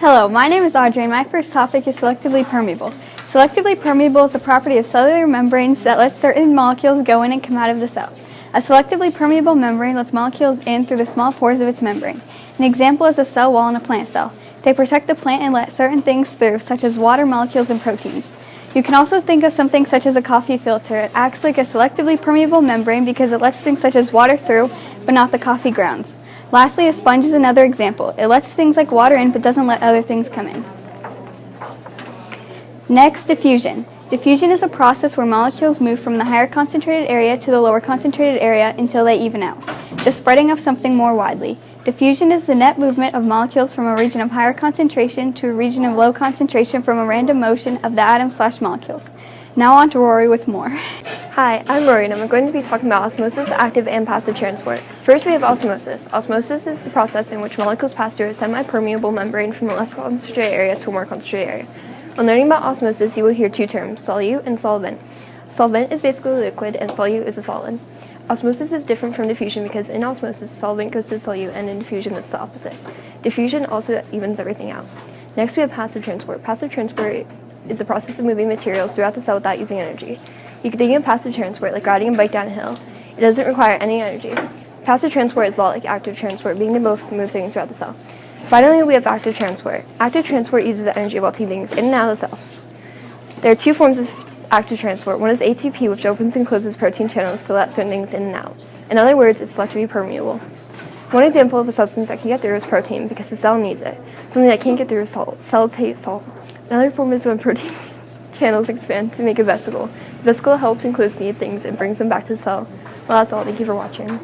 Hello, my name is Audrey and my first topic is selectively permeable. Selectively permeable is a property of cellular membranes that lets certain molecules go in and come out of the cell. A selectively permeable membrane lets molecules in through the small pores of its membrane. An example is a cell wall in a plant cell. They protect the plant and let certain things through, such as water molecules and proteins. You can also think of something such as a coffee filter. It acts like a selectively permeable membrane because it lets things such as water through, but not the coffee grounds. Lastly, a sponge is another example. It lets things like water in, but doesn't let other things come in. Next, diffusion. Diffusion is a process where molecules move from the higher concentrated area to the lower concentrated area until they even out, the spreading of something more widely. Diffusion is the net movement of molecules from a region of higher concentration to a region of low concentration from a random motion of the atoms/molecules. Now on to Rory with more. Hi, I'm Rory and I'm going to be talking about osmosis, active and passive transport. First we have osmosis. Osmosis is the process in which molecules pass through a semi-permeable membrane from a less concentrated area to a more concentrated area. When learning about osmosis, you will hear two terms, solute and solvent. Solvent is basically a liquid and solute is a solid. Osmosis is different from diffusion because in osmosis, the solvent goes to the solute, and in diffusion, it's the opposite. Diffusion also evens everything out. Next, we have passive transport. Passive transport is the process of moving materials throughout the cell without using energy. You can think of passive transport like riding a bike down a hill. It doesn't require any energy. Passive transport is a lot like active transport, being they both move things throughout the cell. Finally, we have active transport. Active transport uses energy while taking things in and out of the cell. There are two forms of active transport. One is ATP, which opens and closes protein channels to let certain things in and out. In other words, it's selectively permeable. One example of a substance that can get through is protein, because the cell needs it. Something that can't get through is salt. Cells hate salt. Another form is when protein channels expand to make a vesicle. The vesicle helps and close needed things and brings them back to the cell. Well, that's all. Thank you for watching.